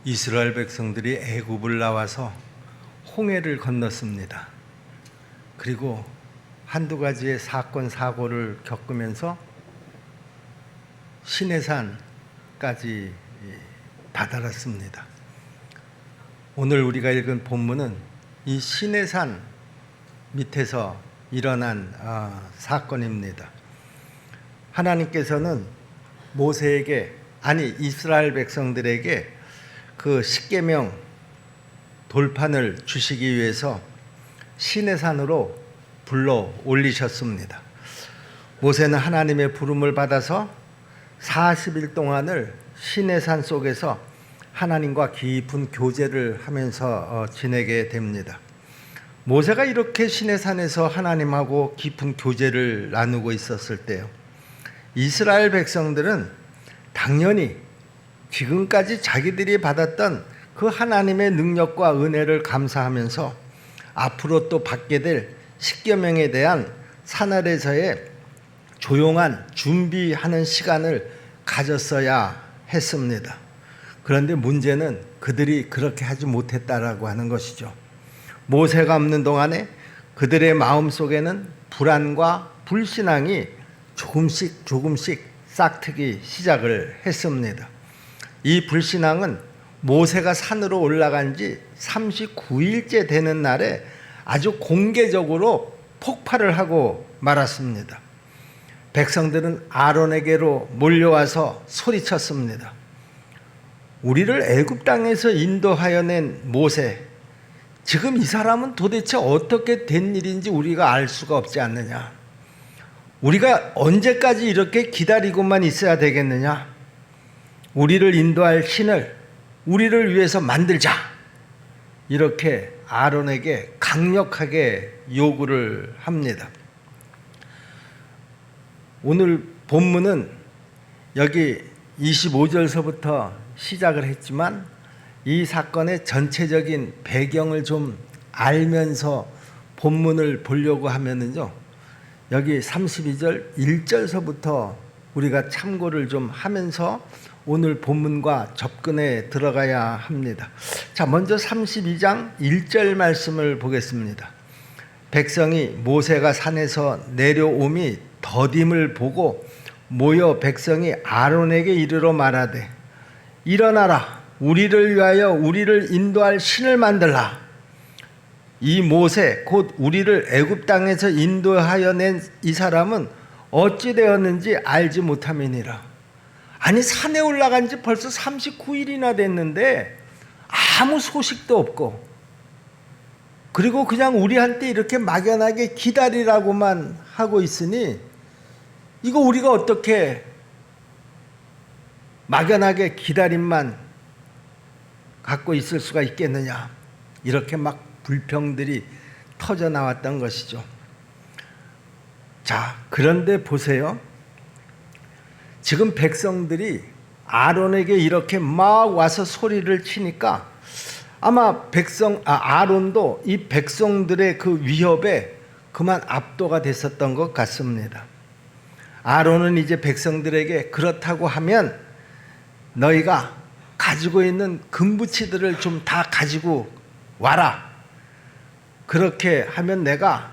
이스라엘 백성들이 애굽을 나와서 홍해를 건넜습니다. 그리고 한두 가지의 사건 사고를 겪으면서 시내산까지 다다랐습니다. 오늘 우리가 읽은 본문은 이 시내산 밑에서 일어난 사건입니다. 하나님께서는 모세에게, 아니 이스라엘 백성들에게 그 십계명 돌판을 주시기 위해서 시내산으로 불러 올리셨습니다. 모세는 하나님의 부름을 받아서 40일 동안을 시내산 속에서 하나님과 깊은 교제를 하면서 지내게 됩니다. 모세가 이렇게 시내산에서 하나님하고 깊은 교제를 나누고 있었을 때요, 이스라엘 백성들은 당연히 지금까지 자기들이 받았던 그 하나님의 능력과 은혜를 감사하면서 앞으로 또 받게 될 십계명에 대한 산 아래서의 조용한 준비하는 시간을 가졌어야 했습니다. 그런데 문제는 그들이 그렇게 하지 못했다라고 하는 것이죠. 모세가 없는 동안에 그들의 마음속에는 불안과 불신앙이 조금씩 싹트기 시작을 했습니다. 이 불신앙은 모세가 산으로 올라간 지 39일째 되는 날에 아주 공개적으로 폭발을 하고 말았습니다. 백성들은 아론에게로 몰려와서 소리쳤습니다. 우리를 애굽 땅에서 인도하여 낸 모세, 지금 이 사람은 도대체 어떻게 된 일인지 우리가 알 수가 없지 않느냐? 우리가 언제까지 이렇게 기다리고만 있어야 되겠느냐? 우리를 인도할 신을 우리를 위해서 만들자. 이렇게 아론에게 강력하게 요구를 합니다. 오늘 본문은 여기 25절서부터 시작을 했지만 이 사건의 전체적인 배경을 좀 알면서 본문을 보려고 하면은요, 여기 32절 1절서부터 우리가 참고를 좀 하면서 오늘 본문과 접근해 들어가야 합니다. 자, 먼저 32장 1절 말씀을 보겠습니다. 백성이 모세가 산에서 내려옴이 더딤을 보고 모여 백성이 아론에게 이르러 말하되, 일어나라, 우리를 위하여 우리를 인도할 신을 만들라. 이 모세 곧 우리를 애굽 땅에서 인도하여 낸 이 사람은 어찌 되었는지 알지 못함이니라. 아니, 산에 올라간 지 벌써 39일이나 됐는데 아무 소식도 없고, 그리고 그냥 우리한테 이렇게 막연하게 기다리라고만 하고 있으니 이거 우리가 어떻게 막연하게 기다림만 갖고 있을 수가 있겠느냐, 이렇게 막 불평들이 터져 나왔던 것이죠. 자, 그런데 보세요. 지금 백성들이 아론에게 이렇게 막 와서 소리를 치니까 아마 아론도 이 백성들의 그 위협에 그만 압도가 됐었던 것 같습니다. 아론은 이제 백성들에게 그렇다고 하면 너희가 가지고 있는 금부치들을 좀 다 가지고 와라. 그렇게 하면 내가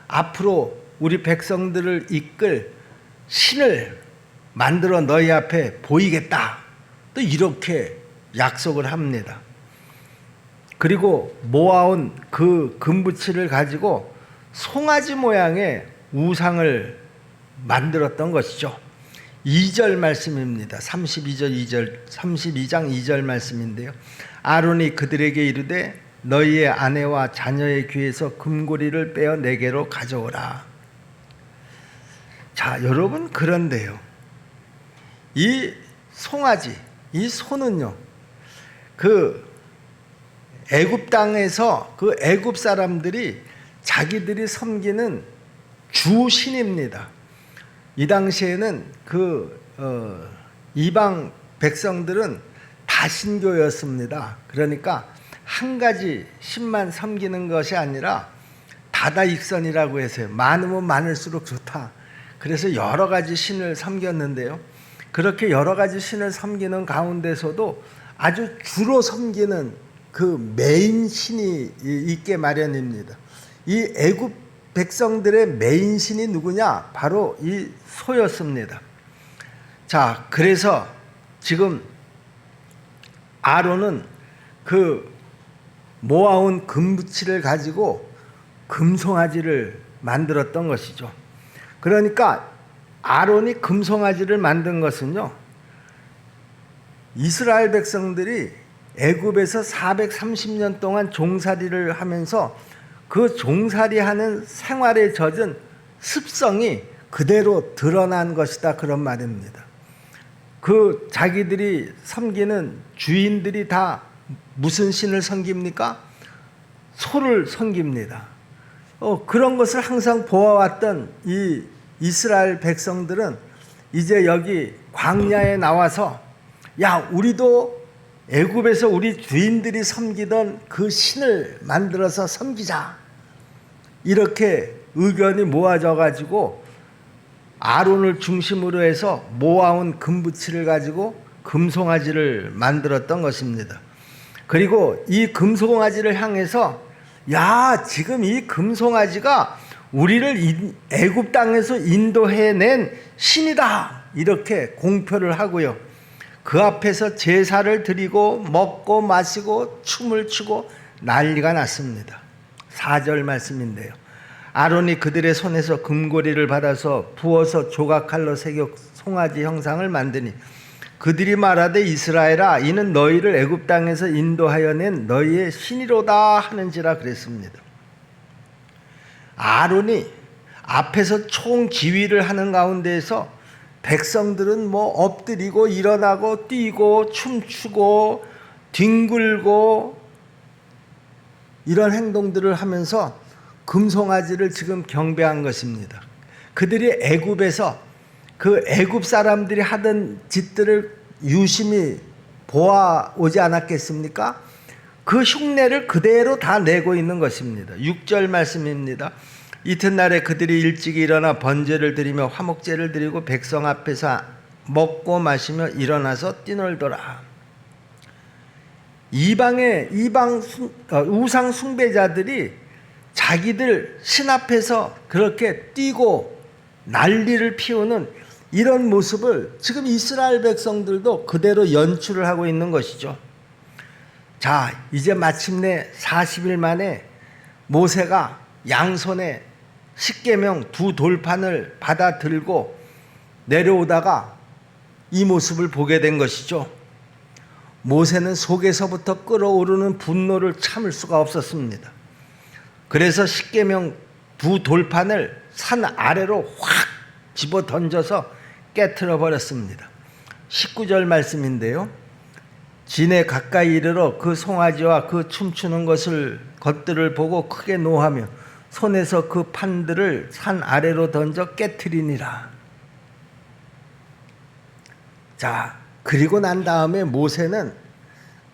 앞으로 우리 백성들을 이끌 신을 만들어 너희 앞에 보이겠다. 또 이렇게 약속을 합니다. 그리고 모아온 그 금부치를 가지고 송아지 모양의 우상을 만들었던 것이죠. 2절 말씀입니다. 32장 2절 말씀인데요. 아론이 그들에게 이르되 너희의 아내와 자녀의 귀에서 금고리를 빼어 내게로 가져오라. 자, 여러분, 그런데요, 이 송아지, 이 소는요, 그 애굽 땅에서 그 애굽 사람들이 자기들이 섬기는 주신입니다. 이 당시에는 이방 백성들은 다신교였습니다. 그러니까 한 가지 신만 섬기는 것이 아니라 다다익선이라고 해서요, 많으면 많을수록 좋다. 그래서 여러 가지 신을 섬겼는데요, 그렇게 여러 가지 신을 섬기는 가운데서도 아주 주로 섬기는 그 메인 신이 있게 마련입니다. 이 애굽 백성들의 메인 신이 누구냐? 바로 이 소였습니다. 자, 그래서 지금 아론은 그 모아온 금붙이를 가지고 금송아지를 만들었던 것이죠. 그러니까 아론이 금송아지를 만든 것은요, 이스라엘 백성들이 애굽에서 430년 동안 종살이를 하면서 그 종살이하는 생활에 젖은 습성이 그대로 드러난 것이다, 그런 말입니다. 그 자기들이 섬기는 주인들이 다 무슨 신을 섬깁니까? 소를 섬깁니다. 그런 것을 항상 보아왔던 이 이스라엘 백성들은 이제 여기 광야에 나와서 야, 우리도 애굽에서 우리 주인들이 섬기던 그 신을 만들어서 섬기자, 이렇게 의견이 모아져 가지고 아론을 중심으로 해서 모아온 금붙이를 가지고 금송아지를 만들었던 것입니다. 그리고 이 금송아지를 향해서 야, 지금 이 금송아지가 우리를 애굽 땅에서 인도해낸 신이다, 이렇게 공표를 하고요. 그 앞에서 제사를 드리고 먹고 마시고 춤을 추고 난리가 났습니다. 4절 말씀인데요. 아론이 그들의 손에서 금고리를 받아서 부어서 조각칼로 새겨 송아지 형상을 만드니 그들이 말하되 이스라엘아, 이는 너희를 애굽 땅에서 인도하여 낸 너희의 신이로다 하는지라 그랬습니다. 아론이 앞에서 총지휘를 하는 가운데에서 백성들은 뭐 엎드리고 일어나고 뛰고 춤추고 뒹굴고 이런 행동들을 하면서 금송아지를 지금 경배한 것입니다. 그들이 애굽에서 그 애굽 사람들이 하던 짓들을 유심히 보아오지 않았겠습니까? 그 흉내를 그대로 다 내고 있는 것입니다. 6절 말씀입니다. 이튿날에 그들이 일찍 일어나 번제를 드리며 화목제를 드리고 백성 앞에서 먹고 마시며 일어나서 뛰놀더라. 우상 숭배자들이 자기들 신 앞에서 그렇게 뛰고 난리를 피우는 이런 모습을 지금 이스라엘 백성들도 그대로 연출을 하고 있는 것이죠. 자, 이제 마침내 40일 만에 모세가 양손에 십계명 두 돌판을 받아 들고 내려오다가 이 모습을 보게 된 것이죠. 모세는 속에서부터 끓어오르는 분노를 참을 수가 없었습니다. 그래서 십계명 두 돌판을 산 아래로 확 집어 던져서 깨트려 버렸습니다. 19절 말씀인데요. 진에 가까이 이르러 그 송아지와 그 춤추는 것들을 보고 크게 노하며 손에서 그 판들을 산 아래로 던져 깨트리니라. 자, 그리고 난 다음에 모세는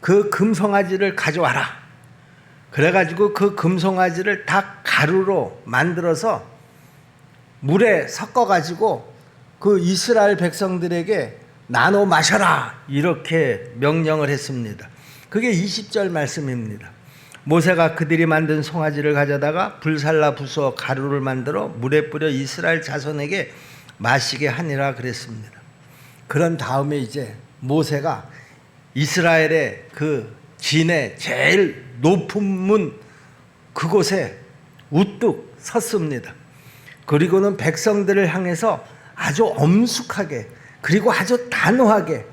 그 금송아지를 가져와라. 그래가지고 그 금송아지를 다 가루로 만들어서 물에 섞어가지고 그 이스라엘 백성들에게 나눠 마셔라, 이렇게 명령을 했습니다. 그게 20절 말씀입니다. 모세가 그들이 만든 송아지를 가져다가 불살라 부수어 가루를 만들어 물에 뿌려 이스라엘 자손에게 마시게 하니라 그랬습니다. 그런 다음에 이제 모세가 이스라엘의 그 진의 제일 높은 문 그곳에 우뚝 섰습니다. 그리고는 백성들을 향해서 아주 엄숙하게 그리고 아주 단호하게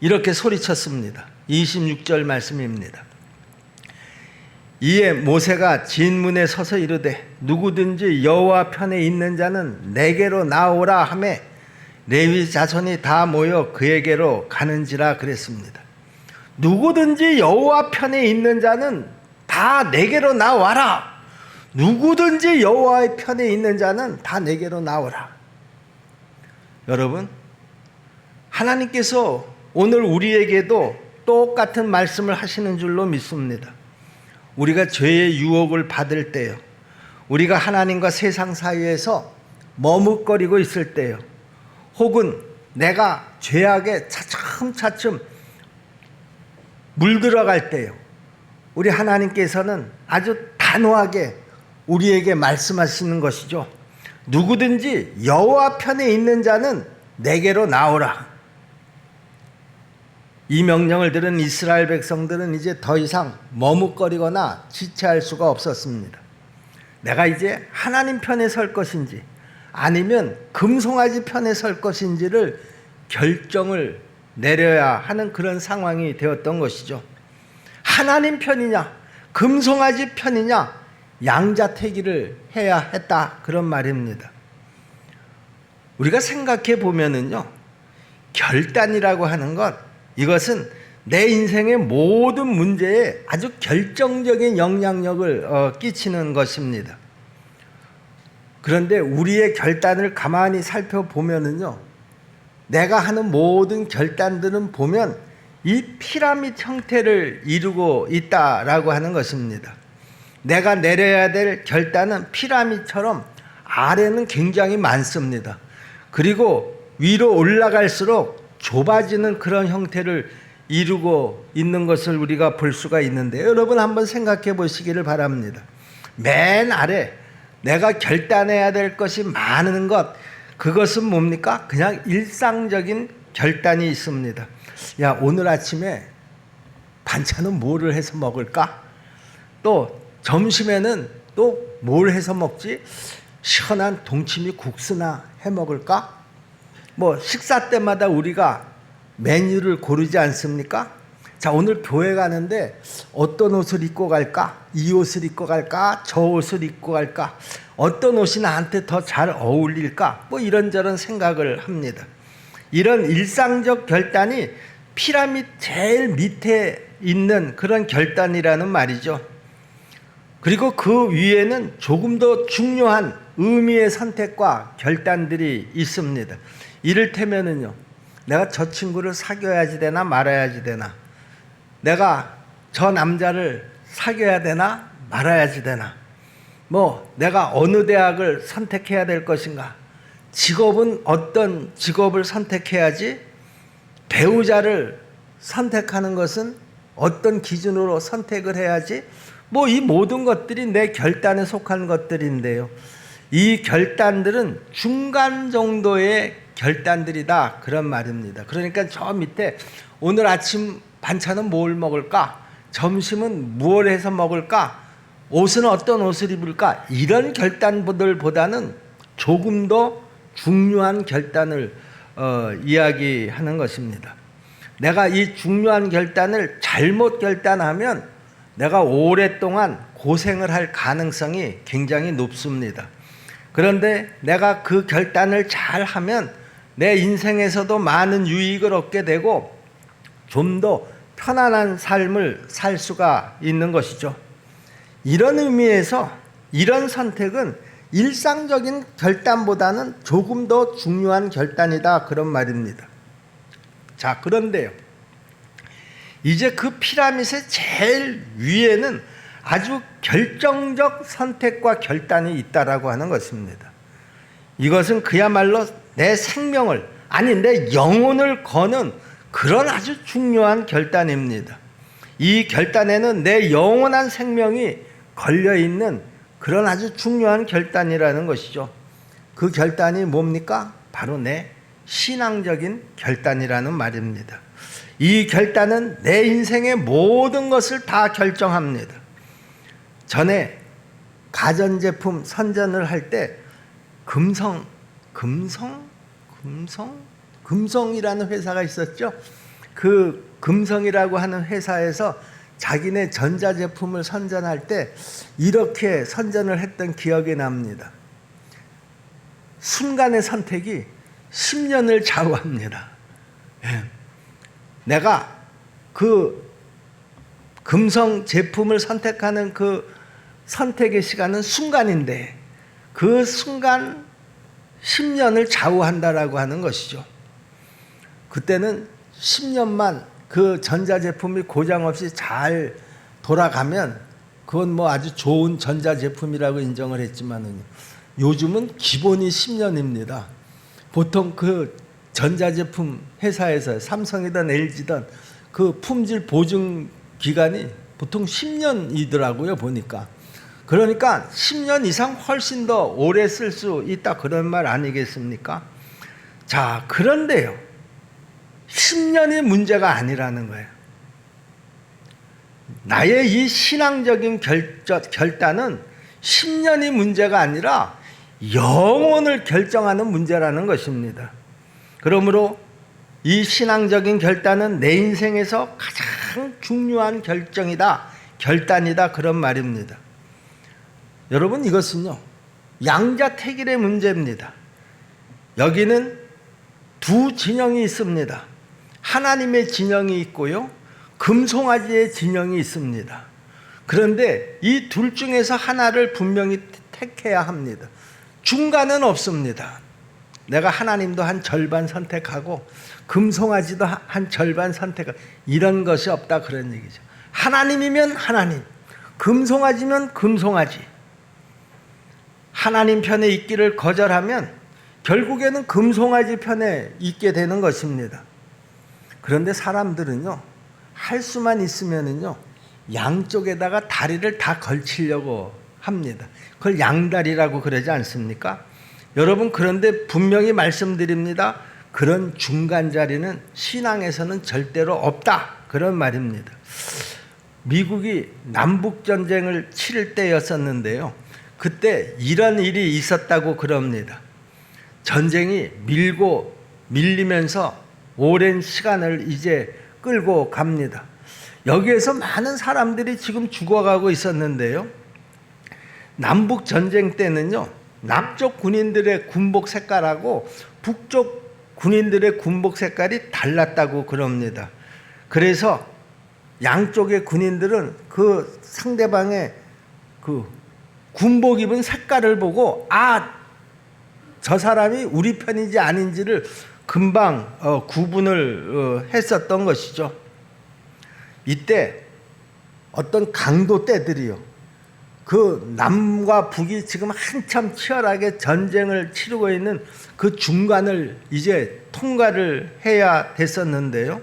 이렇게 소리쳤습니다. 26절 말씀입니다. 이에 모세가 진문에 서서 이르되 누구든지 여호와 편에 있는 자는 내게로 나오라 하매 레위 자손이 다 모여 그에게로 가는지라 그랬습니다. 누구든지 여호와 편에 있는 자는 다 내게로 나와라. 누구든지 여호와의 편에 있는 자는 다 내게로 나오라. 여러분, 하나님께서 오늘 우리에게도 똑같은 말씀을 하시는 줄로 믿습니다. 우리가 죄의 유혹을 받을 때요, 우리가 하나님과 세상 사이에서 머뭇거리고 있을 때요, 혹은 내가 죄악에 차츰차츰 물들어갈 때요, 우리 하나님께서는 아주 단호하게 우리에게 말씀하시는 것이죠. 누구든지 여호와 편에 있는 자는 내게로 나오라. 이 명령을 들은 이스라엘 백성들은 이제 더 이상 머뭇거리거나 지체할 수가 없었습니다. 내가 이제 하나님 편에 설 것인지 아니면 금송아지 편에 설 것인지를 결정을 내려야 하는 그런 상황이 되었던 것이죠. 하나님 편이냐 금송아지 편이냐 양자택일을 해야 했다, 그런 말입니다. 우리가 생각해 보면은요, 결단이라고 하는 것, 이것은 내 인생의 모든 문제에 아주 결정적인 영향력을 끼치는 것입니다. 그런데 우리의 결단을 가만히 살펴보면은요, 내가 하는 모든 결단들은 보면 이 피라미드 형태를 이루고 있다라고 하는 것입니다. 내가 내려야 될 결단은 피라미드처럼 아래는 굉장히 많습니다. 그리고 위로 올라갈수록 좁아지는 그런 형태를 이루고 있는 것을 우리가 볼 수가 있는데, 여러분 한번 생각해 보시기를 바랍니다. 맨 아래 내가 결단해야 될 것이 많은 것, 그것은 뭡니까? 그냥 일상적인 결단이 있습니다. 야, 오늘 아침에 반찬은 뭐를 해서 먹을까? 또 점심에는 또 뭘 해서 먹지? 시원한 동치미 국수나 해 먹을까? 뭐 식사 때마다 우리가 메뉴를 고르지 않습니까? 자, 오늘 교회 가는데 어떤 옷을 입고 갈까? 이 옷을 입고 갈까? 저 옷을 입고 갈까? 어떤 옷이 나한테 더 잘 어울릴까? 뭐 이런저런 생각을 합니다. 이런 일상적 결단이 피라미드 제일 밑에 있는 그런 결단이라는 말이죠. 그리고 그 위에는 조금 더 중요한 의미의 선택과 결단들이 있습니다. 이를테면은요, 내가 저 친구를 사귀어야지 되나 말아야지 되나, 내가 저 남자를 사귀어야 되나 말아야지 되나, 뭐 내가 어느 대학을 선택해야 될 것인가, 직업은 어떤 직업을 선택해야지, 배우자를 선택하는 것은 어떤 기준으로 선택을 해야지, 뭐 이 모든 것들이 내 결단에 속한 것들인데요, 이 결단들은 중간 정도의 결단들이다, 그런 말입니다. 그러니까 저 밑에 오늘 아침 반찬은 뭘 먹을까? 점심은 무엇을 해서 먹을까? 옷은 어떤 옷을 입을까? 이런 결단들보다는 조금 더 중요한 결단을 이야기하는 것입니다. 내가 이 중요한 결단을 잘못 결단하면 내가 오랫동안 고생을 할 가능성이 굉장히 높습니다. 그런데 내가 그 결단을 잘 하면 내 인생에서도 많은 유익을 얻게 되고 좀 더 편안한 삶을 살 수가 있는 것이죠. 이런 의미에서 이런 선택은 일상적인 결단보다는 조금 더 중요한 결단이다, 그런 말입니다. 자, 그런데요, 이제 그 피라미드의 제일 위에는 아주 결정적 선택과 결단이 있다라고 하는 것입니다. 이것은 그야말로 내 생명을, 아니 내 영혼을 거는 그런 아주 중요한 결단입니다. 이 결단에는 내 영원한 생명이 걸려있는 그런 아주 중요한 결단이라는 것이죠. 그 결단이 뭡니까? 바로 내 신앙적인 결단이라는 말입니다. 이 결단은 내 인생의 모든 것을 다 결정합니다. 전에 가전제품 선전을 할 때 금성이라는 회사가 있었죠. 그 금성이라고 하는 회사에서 자기네 전자제품을 선전할 때 이렇게 선전을 했던 기억이 납니다. 순간의 선택이 10년을 좌우합니다. 내가 그 금성 제품을 선택하는 그 선택의 시간은 순간인데 그 순간 10년을 좌우한다라고 하는 것이죠. 그때는 10년만 그 전자제품이 고장 없이 잘 돌아가면 그건 뭐 아주 좋은 전자제품이라고 인정을 했지만은 요즘은 기본이 10년입니다. 보통 그 전자제품 회사에서 삼성이든 LG든 그 품질 보증 기간이 보통 10년이더라고요, 보니까. 그러니까 10년 이상 훨씬 더 오래 쓸 수 있다, 그런 말 아니겠습니까? 자, 그런데요, 10년이 문제가 아니라는 거예요. 나의 이 신앙적인 결단은 10년이 문제가 아니라 영혼을 결정하는 문제라는 것입니다. 그러므로 이 신앙적인 결단은 내 인생에서 가장 중요한 결단이다, 그런 말입니다. 여러분, 이것은요, 양자택일의 문제입니다. 여기는 두 진영이 있습니다. 하나님의 진영이 있고요, 금송아지의 진영이 있습니다. 그런데 이 둘 중에서 하나를 분명히 택해야 합니다. 중간은 없습니다. 내가 하나님도 한 절반 선택하고 금송아지도 한 절반 선택하고 이런 것이 없다, 그런 얘기죠. 하나님이면 하나님, 금송아지면 금송아지. 하나님 편에 있기를 거절하면 결국에는 금송아지 편에 있게 되는 것입니다. 그런데 사람들은요, 할 수만 있으면은요, 양쪽에다가 다리를 다 걸치려고 합니다. 그걸 양다리라고 그러지 않습니까? 여러분, 그런데 분명히 말씀드립니다. 그런 중간 자리는 신앙에서는 절대로 없다, 그런 말입니다. 미국이 남북전쟁을 치를 때였었는데요, 그때 이런 일이 있었다고 그럽니다. 전쟁이 밀리면서 오랜 시간을 이제 끌고 갑니다. 여기에서 많은 사람들이 지금 죽어가고 있었는데요, 남북 전쟁 때는요, 남쪽 군인들의 군복 색깔하고 북쪽 군인들의 군복 색깔이 달랐다고 그럽니다. 그래서 양쪽의 군인들은 그 상대방의 그 군복 입은 색깔을 보고 저 사람이 우리 편인지 아닌지를 금방 구분을 했었던 것이죠. 이때 어떤 강도 떼들이요, 그 남과 북이 지금 한참 치열하게 전쟁을 치르고 있는 그 중간을 이제 통과를 해야 됐었는데요,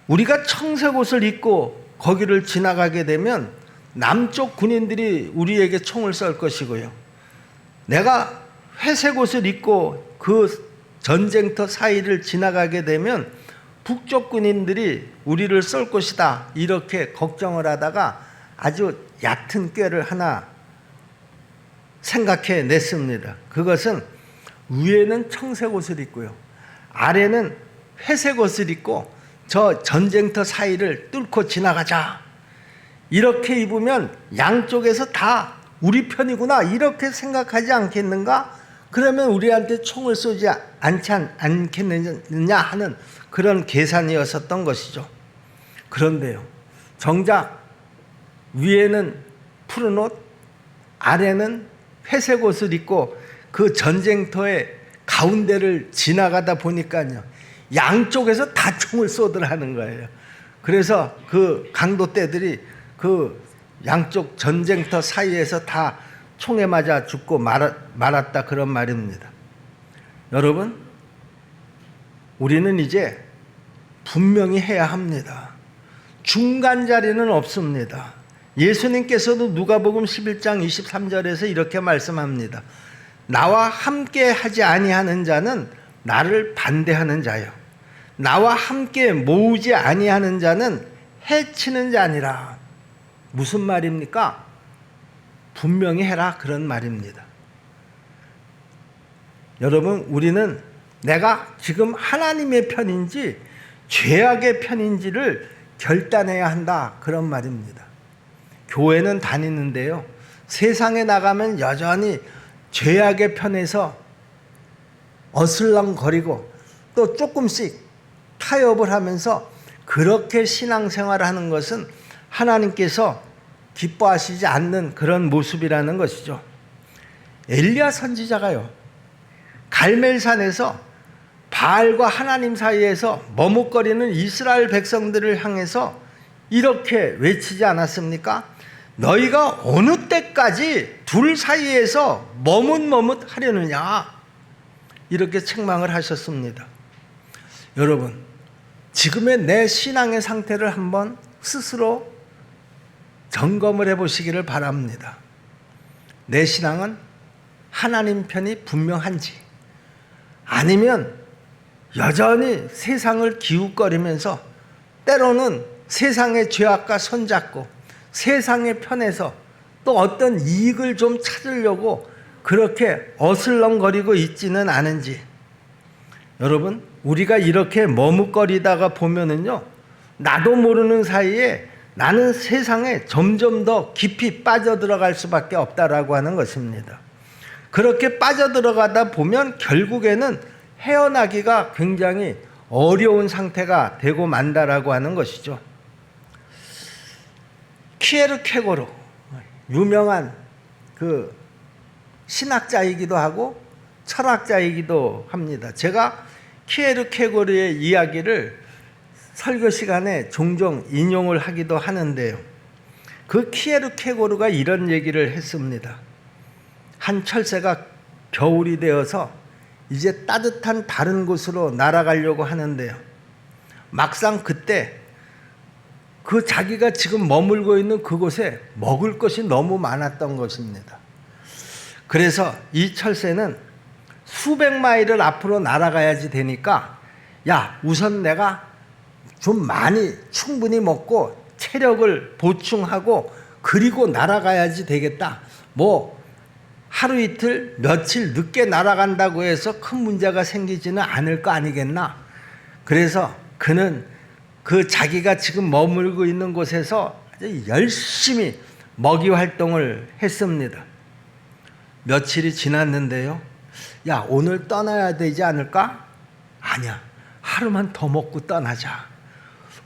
우리가 청색 옷을 입고 거기를 지나가게 되면 남쪽 군인들이 우리에게 총을 쏠 것이고요, 내가 회색 옷을 입고 그 전쟁터 사이를 지나가게 되면 북쪽 군인들이 우리를 쏠 것이다, 이렇게 걱정을 하다가 아주 얕은 꾀를 하나 생각해 냈습니다. 그것은 위에는 청색 옷을 입고요, 아래는 회색 옷을 입고 저 전쟁터 사이를 뚫고 지나가자. 이렇게 입으면 양쪽에서 다 우리 편이구나, 이렇게 생각하지 않겠는가? 그러면 우리한테 총을 쏘지 않겠느냐 하는 그런 계산이었었던 것이죠. 그런데요, 정작 위에는 푸른 옷, 아래는 회색 옷을 입고 그 전쟁터의 가운데를 지나가다 보니까요, 양쪽에서 다 총을 쏘더라는 거예요. 그래서 그 강도떼들이 그 양쪽 전쟁터 사이에서 다 총에 맞아 죽고 말았다, 그런 말입니다. 여러분, 우리는 이제 분명히 해야 합니다. 중간 자리는 없습니다. 예수님께서도 누가복음 11장 23절에서 이렇게 말씀합니다. 나와 함께 하지 아니하는 자는 나를 반대하는 자요, 나와 함께 모으지 아니하는 자는 해치는 자니라. 무슨 말입니까? 분명히 해라, 그런 말입니다. 여러분, 우리는 내가 지금 하나님의 편인지 죄악의 편인지를 결단해야 한다, 그런 말입니다. 교회는 다니는데요, 세상에 나가면 여전히 죄악의 편에서 어슬렁거리고 또 조금씩 타협을 하면서 그렇게 신앙생활을 하는 것은 하나님께서 기뻐하시지 않는 그런 모습이라는 것이죠. 엘리야 선지자가요, 갈멜산에서 바알과 하나님 사이에서 머뭇거리는 이스라엘 백성들을 향해서 이렇게 외치지 않았습니까? 너희가 어느 때까지 둘 사이에서 머뭇머뭇 하려느냐, 이렇게 책망을 하셨습니다. 여러분, 지금의 내 신앙의 상태를 한번 스스로 점검을 해보시기를 바랍니다. 내 신앙은 하나님 편이 분명한지, 아니면 여전히 세상을 기웃거리면서 때로는 세상의 죄악과 손잡고 세상의 편에서 또 어떤 이익을 좀 찾으려고 그렇게 어슬렁거리고 있지는 않은지. 여러분, 우리가 이렇게 머뭇거리다가 보면은요, 나도 모르는 사이에 나는 세상에 점점 더 깊이 빠져들어갈 수밖에 없다라고 하는 것입니다. 그렇게 빠져들어가다 보면 결국에는 헤어나기가 굉장히 어려운 상태가 되고 만다라고 하는 것이죠. 키에르케고르, 유명한 그 신학자이기도 하고 철학자이기도 합니다. 제가 키에르케고르의 이야기를 설교 시간에 종종 인용을 하기도 하는데요. 그 키에르케고르가 이런 얘기를 했습니다. 한 철새가 겨울이 되어서 이제 따뜻한 다른 곳으로 날아가려고 하는데요. 막상 그때 그 자기가 지금 머물고 있는 그곳에 먹을 것이 너무 많았던 것입니다. 그래서 이 철새는 수백 마일을 앞으로 날아가야지 되니까, 야, 우선 내가 좀 많이 충분히 먹고 체력을 보충하고 그리고 날아가야지 되겠다. 뭐 하루 이틀 며칠 늦게 날아간다고 해서 큰 문제가 생기지는 않을 거 아니겠나. 그래서 그는 그 자기가 지금 머물고 있는 곳에서 열심히 먹이 활동을 했습니다. 며칠이 지났는데요. 야, 오늘 떠나야 되지 않을까? 아니야, 하루만 더 먹고 떠나자.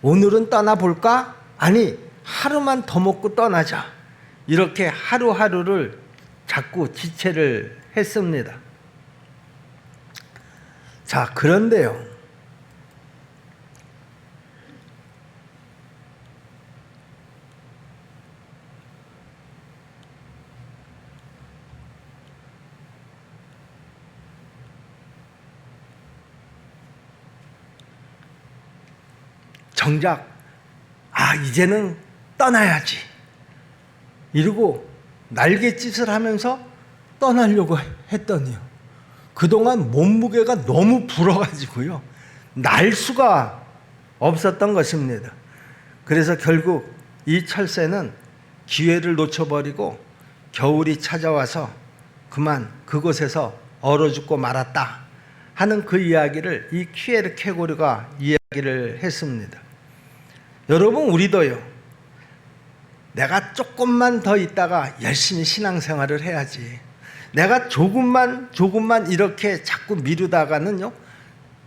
오늘은 떠나볼까? 아니, 하루만 더 먹고 떠나자. 이렇게 하루하루를 자꾸 지체를 했습니다. 자, 그런데요, 정작 이제는 떠나야지 이러고 날갯짓을 하면서 떠나려고 했더니요, 그동안 몸무게가 너무 불어가지고요, 날 수가 없었던 것입니다. 그래서 결국 이 철새는 기회를 놓쳐버리고 겨울이 찾아와서 그만 그곳에서 얼어 죽고 말았다 하는 그 이야기를 이 키에르케고르가 이야기를 했습니다. 여러분, 우리도요, 내가 조금만 더 있다가 열심히 신앙생활을 해야지, 내가 조금만 이렇게 자꾸 미루다가는요,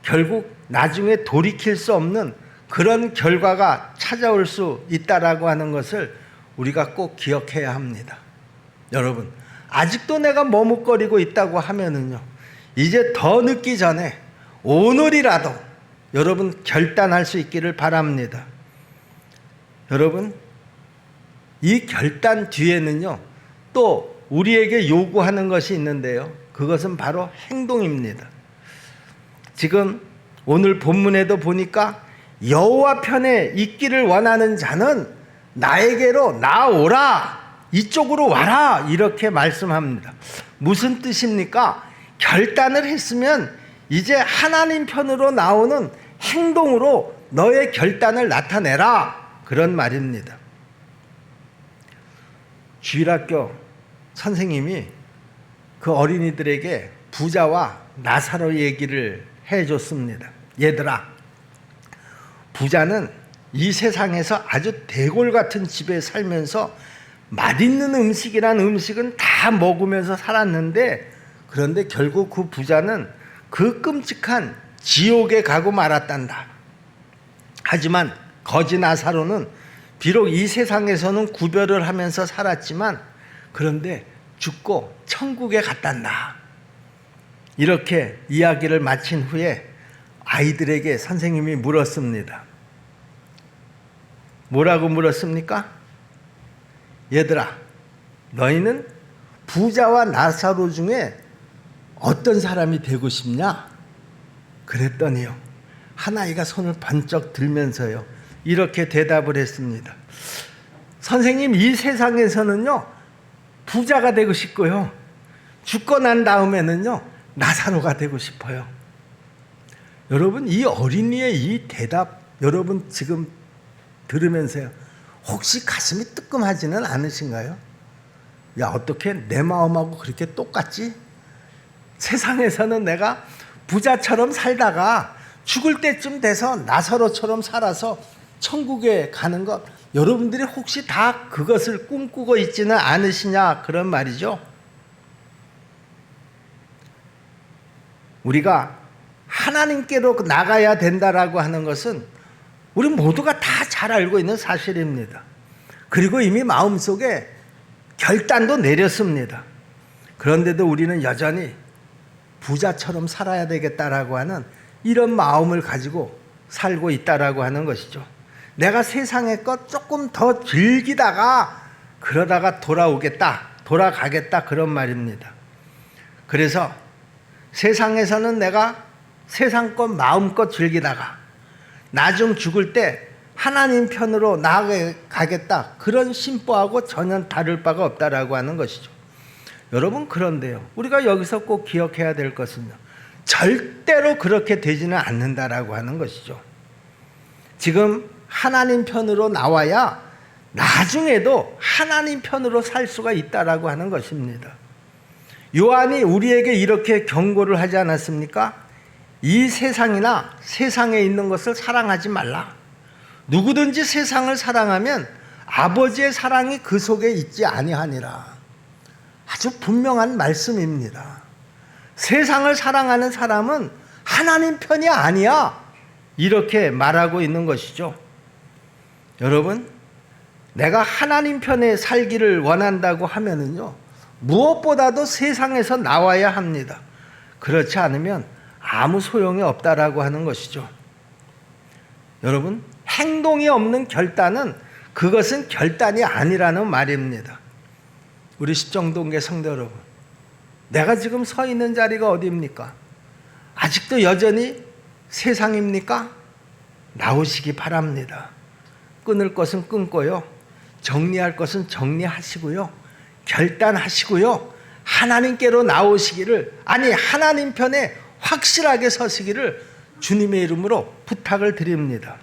결국 나중에 돌이킬 수 없는 그런 결과가 찾아올 수 있다라고 하는 것을 우리가 꼭 기억해야 합니다. 여러분, 아직도 내가 머뭇거리고 있다고 하면은요, 이제 더 늦기 전에 오늘이라도 여러분 결단할 수 있기를 바랍니다. 여러분, 이 결단 뒤에는요, 또 우리에게 요구하는 것이 있는데요, 그것은 바로 행동입니다. 지금 오늘 본문에도 보니까 여호와 편에 있기를 원하는 자는 나에게로 나오라, 이쪽으로 와라, 이렇게 말씀합니다. 무슨 뜻입니까? 결단을 했으면 이제 하나님 편으로 나오는 행동으로 너의 결단을 나타내라, 그런 말입니다. 주일학교 선생님이 그 어린이들에게 부자와 나사로 얘기를 해줬습니다. 얘들아, 부자는 이 세상에서 아주 대골 같은 집에 살면서 맛있는 음식이란 음식은 다 먹으면서 살았는데, 그런데 결국 그 부자는 그 끔찍한 지옥에 가고 말았단다. 하지만 거지 나사로는 비록 이 세상에서는 구별을 하면서 살았지만 그런데 죽고 천국에 갔단다. 이렇게 이야기를 마친 후에 아이들에게 선생님이 물었습니다. 뭐라고 물었습니까? 얘들아, 너희는 부자와 나사로 중에 어떤 사람이 되고 싶냐? 그랬더니요, 한 아이가 손을 번쩍 들면서요, 이렇게 대답을 했습니다. 선생님, 이 세상에서는요, 부자가 되고 싶고요, 죽고 난 다음에는요, 나사로가 되고 싶어요. 여러분, 이 어린이의 이 대답, 여러분 지금 들으면서요, 혹시 가슴이 뜨끔하지는 않으신가요? 야, 어떻게 내 마음하고 그렇게 똑같지? 세상에서는 내가 부자처럼 살다가 죽을 때쯤 돼서 나사로처럼 살아서 천국에 가는 것, 여러분들이 혹시 다 그것을 꿈꾸고 있지는 않으시냐, 그런 말이죠. 우리가 하나님께로 나가야 된다라고 하는 것은 우리 모두가 다 잘 알고 있는 사실입니다. 그리고 이미 마음속에 결단도 내렸습니다. 그런데도 우리는 여전히 부자처럼 살아야 되겠다라고 하는 이런 마음을 가지고 살고 있다라고 하는 것이죠. 내가 세상의 것 조금 더 즐기다가 그러다가 돌아가겠다, 그런 말입니다. 그래서 세상에서는 내가 세상 것 마음껏 즐기다가 나중 죽을 때 하나님 편으로 나아가겠다, 그런 심보하고 전혀 다를 바가 없다라고 하는 것이죠. 여러분, 그런데요, 우리가 여기서 꼭 기억해야 될 것은요, 절대로 그렇게 되지는 않는다라고 하는 것이죠. 지금 하나님 편으로 나와야 나중에도 하나님 편으로 살 수가 있다라고 하는 것입니다. 요한이 우리에게 이렇게 경고를 하지 않았습니까? 이 세상이나 세상에 있는 것을 사랑하지 말라. 누구든지 세상을 사랑하면 아버지의 사랑이 그 속에 있지 아니하니라. 아주 분명한 말씀입니다. 세상을 사랑하는 사람은 하나님 편이 아니야, 이렇게 말하고 있는 것이죠. 여러분, 내가 하나님 편에 살기를 원한다고 하면은요, 무엇보다도 세상에서 나와야 합니다. 그렇지 않으면 아무 소용이 없다라고 하는 것이죠. 여러분, 행동이 없는 결단은 그것은 결단이 아니라는 말입니다. 우리 십정동계 성도 여러분, 내가 지금 서 있는 자리가 어디입니까? 아직도 여전히 세상입니까? 나오시기 바랍니다. 끊을 것은 끊고요, 정리할 것은 정리하시고요, 결단하시고요, 하나님께로 나오시기를, 아니 하나님 편에 확실하게 서시기를 주님의 이름으로 부탁을 드립니다.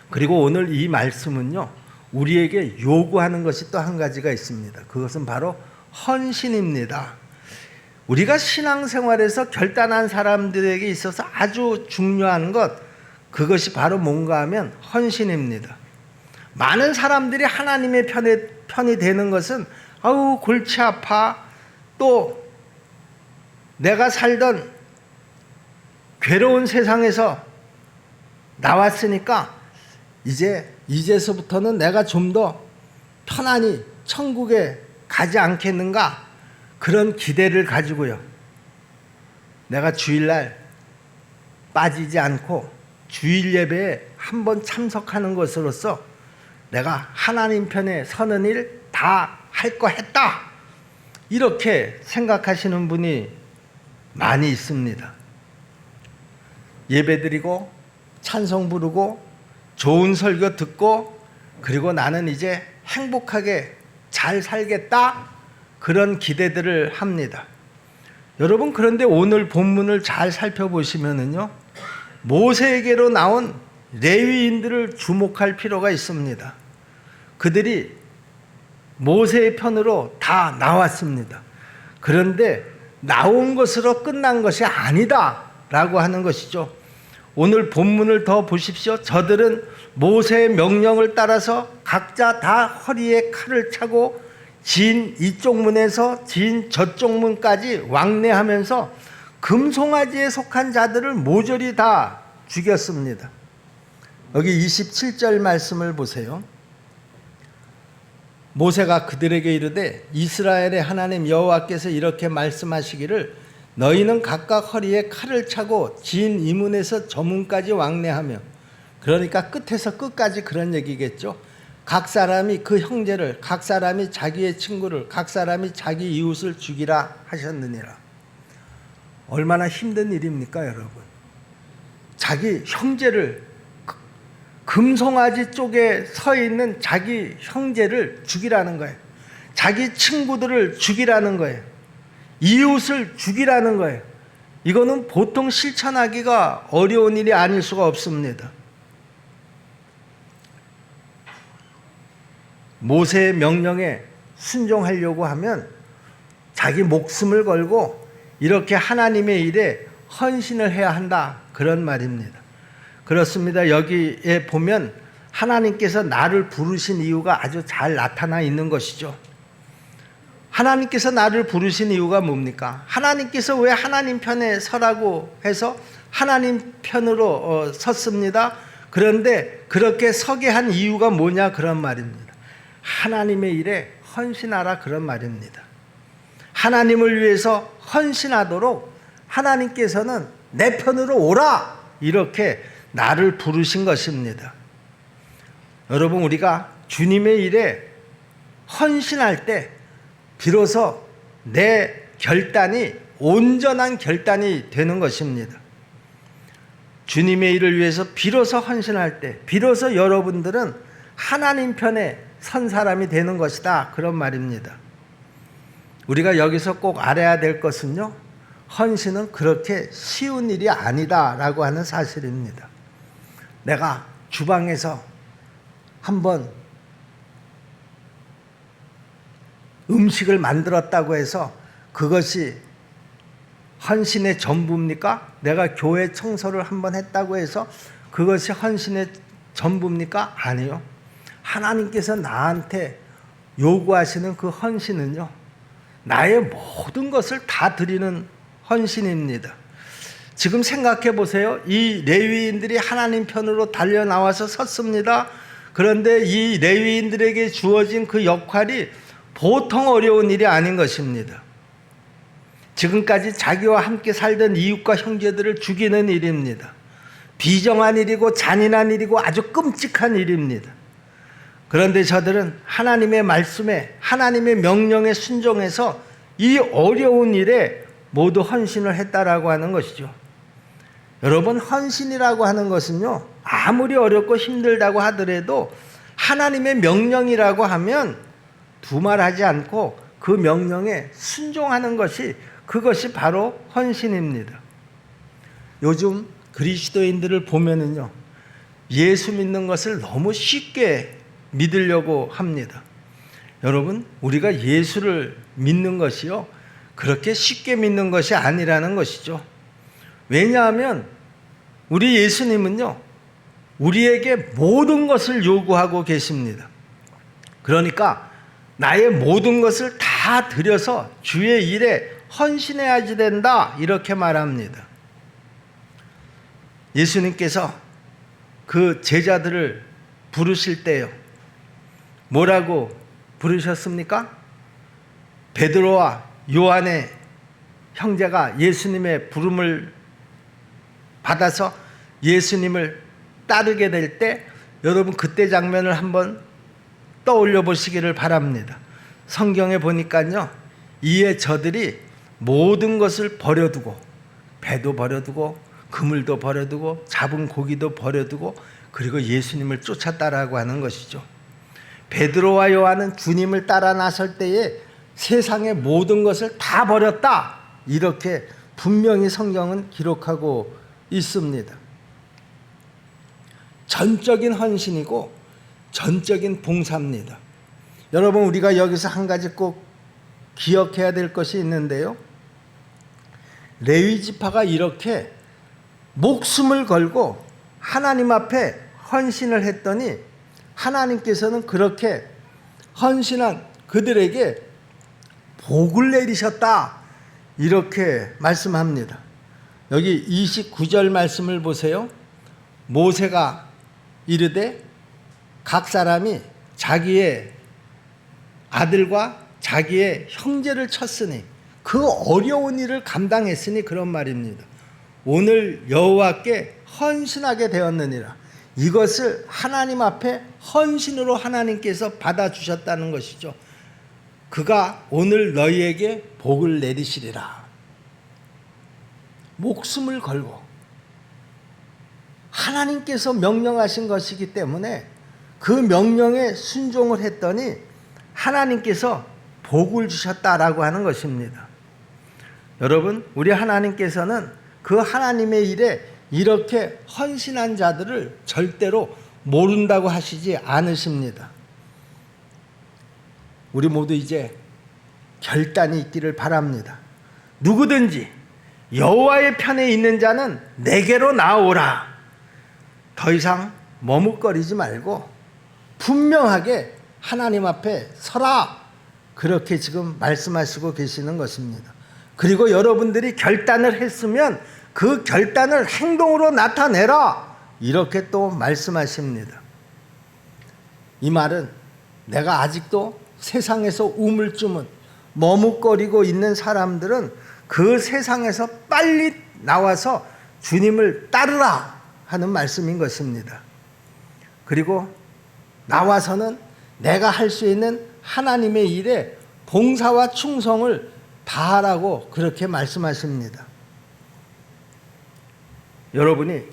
그리고 오늘 이 말씀은요, 우리에게 요구하는 것이 또 한 가지가 있습니다. 그것은 바로 헌신입니다. 우리가 신앙생활에서 결단한 사람들에게 있어서 아주 중요한 것, 그것이 바로 뭔가 하면 헌신입니다. 많은 사람들이 하나님의 편이 되는 것은 아우 골치 아파, 또 내가 살던 괴로운 세상에서 나왔으니까 이제서부터는 내가 좀 더 편안히 천국에 가지 않겠는가, 그런 기대를 가지고요, 내가 주일날 빠지지 않고 주일 예배에 한번 참석하는 것으로서 내가 하나님 편에 서는 일 다 할 거 했다, 이렇게 생각하시는 분이 많이 있습니다. 예배드리고 찬송 부르고 좋은 설교 듣고, 그리고 나는 이제 행복하게 잘 살겠다, 그런 기대들을 합니다. 여러분, 그런데 오늘 본문을 잘 살펴보시면은요, 모세에게로 나온 레위인들을 주목할 필요가 있습니다. 그들이 모세의 편으로 다 나왔습니다. 그런데 나온 것으로 끝난 것이 아니다 라고 하는 것이죠. 오늘 본문을 더 보십시오. 저들은 모세의 명령을 따라서 각자 다 허리에 칼을 차고 진 이쪽 문에서 진 저쪽 문까지 왕래하면서 금송아지에 속한 자들을 모조리 다 죽였습니다. 여기 27절 말씀을 보세요. 모세가 그들에게 이르되 이스라엘의 하나님 여호와께서 이렇게 말씀하시기를 너희는 각각 허리에 칼을 차고 진 이 문에서 저 문까지 왕래하며, 그러니까 끝에서 끝까지 그런 얘기겠죠. 각 사람이 그 형제를, 각 사람이 자기의 친구를, 각 사람이 자기 이웃을 죽이라 하셨느니라. 얼마나 힘든 일입니까, 여러분? 자기 형제를, 금송아지 쪽에 서 있는 자기 형제를 죽이라는 거예요. 자기 친구들을 죽이라는 거예요. 이웃을 죽이라는 거예요. 이거는 보통 실천하기가 어려운 일이 아닐 수가 없습니다. 모세의 명령에 순종하려고 하면 자기 목숨을 걸고 이렇게 하나님의 일에 헌신을 해야 한다, 그런 말입니다. 그렇습니다. 여기에 보면 하나님께서 나를 부르신 이유가 아주 잘 나타나 있는 것이죠. 하나님께서 나를 부르신 이유가 뭡니까? 하나님께서 왜 하나님 편에 서라고 해서 하나님 편으로 섰습니다. 그런데 그렇게 서게 한 이유가 뭐냐, 그런 말입니다. 하나님의 일에 헌신하라, 그런 말입니다. 하나님을 위해서 헌신하도록 하나님께서는 내 편으로 오라, 이렇게 나를 부르신 것입니다. 여러분, 우리가 주님의 일에 헌신할 때 비로소 내 결단이 온전한 결단이 되는 것입니다. 주님의 일을 위해서 비로소 헌신할 때 비로소 여러분들은 하나님 편에 선 사람이 되는 것이다, 그런 말입니다. 우리가 여기서 꼭 알아야 될 것은요, 헌신은 그렇게 쉬운 일이 아니다라고 하는 사실입니다. 내가 주방에서 한번 음식을 만들었다고 해서 그것이 헌신의 전부입니까? 내가 교회 청소를 한번 했다고 해서 그것이 헌신의 전부입니까? 아니요. 하나님께서 나한테 요구하시는 그 헌신은요, 나의 모든 것을 다 드리는 헌신입니다. 지금 생각해 보세요. 이 레위인들이 하나님 편으로 달려나와서 섰습니다. 그런데 이 레위인들에게 주어진 그 역할이 보통 어려운 일이 아닌 것입니다. 지금까지 자기와 함께 살던 이웃과 형제들을 죽이는 일입니다. 비정한 일이고 잔인한 일이고 아주 끔찍한 일입니다. 그런데 저들은 하나님의 말씀에, 하나님의 명령에 순종해서 이 어려운 일에 모두 헌신을 했다라고 하는 것이죠. 여러분, 헌신이라고 하는 것은요, 아무리 어렵고 힘들다고 하더라도 하나님의 명령이라고 하면 두말하지 않고 그 명령에 순종하는 것이, 그것이 바로 헌신입니다. 요즘 그리스도인들을 보면은요, 예수 믿는 것을 너무 쉽게 믿으려고 합니다. 여러분, 우리가 예수를 믿는 것이요, 그렇게 쉽게 믿는 것이 아니라는 것이죠. 왜냐하면 우리 예수님은요, 우리에게 모든 것을 요구하고 계십니다. 그러니까 나의 모든 것을 다 들여서 주의 일에 헌신해야지 된다, 이렇게 말합니다. 예수님께서 그 제자들을 부르실 때요, 뭐라고 부르셨습니까? 베드로와 요한의 형제가 예수님의 부름을 받아서 예수님을 따르게 될 때, 여러분 그때 장면을 한번 떠올려 보시기를 바랍니다. 성경에 보니까요, 이에 저들이 모든 것을 버려두고, 배도 버려두고 그물도 버려두고 잡은 고기도 버려두고, 그리고 예수님을 쫓았다라고 하는 것이죠. 베드로와 요한은 주님을 따라 나설 때에 세상의 모든 것을 다 버렸다, 이렇게 분명히 성경은 기록하고 있습니다. 전적인 헌신이고 전적인 봉사입니다. 여러분, 우리가 여기서 한 가지 꼭 기억해야 될 것이 있는데요, 레위 지파가 이렇게 목숨을 걸고 하나님 앞에 헌신을 했더니 하나님께서는 그렇게 헌신한 그들에게 복을 내리셨다, 이렇게 말씀합니다. 여기 29절 말씀을 보세요. 모세가 이르되 각 사람이 자기의 아들과 자기의 형제를 쳤으니, 그 어려운 일을 감당했으니, 그런 말입니다. 오늘 여호와께 헌신하게 되었느니라. 이것을 하나님 앞에 헌신으로 하나님께서 받아주셨다는 것이죠. 그가 오늘 너희에게 복을 내리시리라. 목숨을 걸고 하나님께서 명령하신 것이기 때문에 그 명령에 순종을 했더니 하나님께서 복을 주셨다라고 하는 것입니다. 여러분, 우리 하나님께서는 그 하나님의 일에 이렇게 헌신한 자들을 절대로 모른다고 하시지 않으십니다. 우리 모두 이제 결단이 있기를 바랍니다. 누구든지 여호와의 편에 있는 자는 내게로 나오라. 더 이상 머뭇거리지 말고 분명하게 하나님 앞에 서라. 그렇게 지금 말씀하시고 계시는 것입니다. 그리고 여러분들이 결단을 했으면 그 결단을 행동으로 나타내라. 이렇게 또 말씀하십니다. 이 말은 내가 아직도 세상에서 우물쭈물 머뭇거리고 있는 사람들은 그 세상에서 빨리 나와서 주님을 따르라 하는 말씀인 것입니다. 그리고 나와서는 내가 할 수 있는 하나님의 일에 봉사와 충성을 다하라고 그렇게 말씀하십니다. 여러분이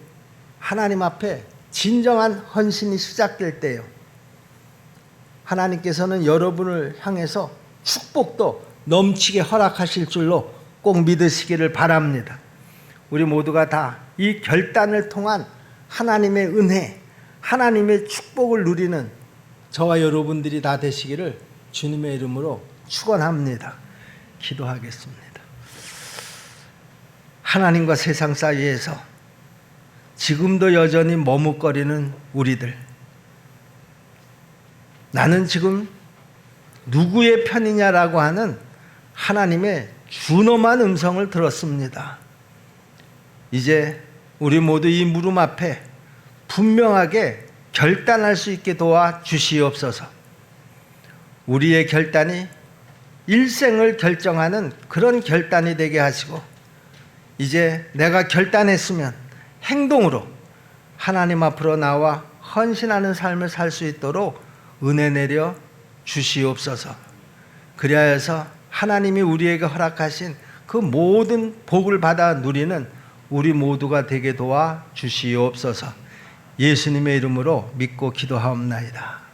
하나님 앞에 진정한 헌신이 시작될 때요, 하나님께서는 여러분을 향해서 축복도 넘치게 허락하실 줄로 꼭 믿으시기를 바랍니다. 우리 모두가 다 이 결단을 통한 하나님의 은혜, 하나님의 축복을 누리는 저와 여러분들이 다 되시기를 주님의 이름으로 축원합니다. 기도하겠습니다. 하나님과 세상 사이에서 지금도 여전히 머뭇거리는 우리들, 나는 지금 누구의 편이냐라고 하는 하나님의 준엄한 음성을 들었습니다. 이제 우리 모두 이 물음 앞에 분명하게 결단할 수 있게 도와 주시옵소서. 우리의 결단이 일생을 결정하는 그런 결단이 되게 하시고, 이제 내가 결단했으면 행동으로 하나님 앞으로 나와 헌신하는 삶을 살 수 있도록 은혜 내려 주시옵소서. 그리하여서 하나님이 우리에게 허락하신 그 모든 복을 받아 누리는 우리 모두가 되게 도와 주시옵소서. 예수님의 이름으로 믿고 기도하옵나이다.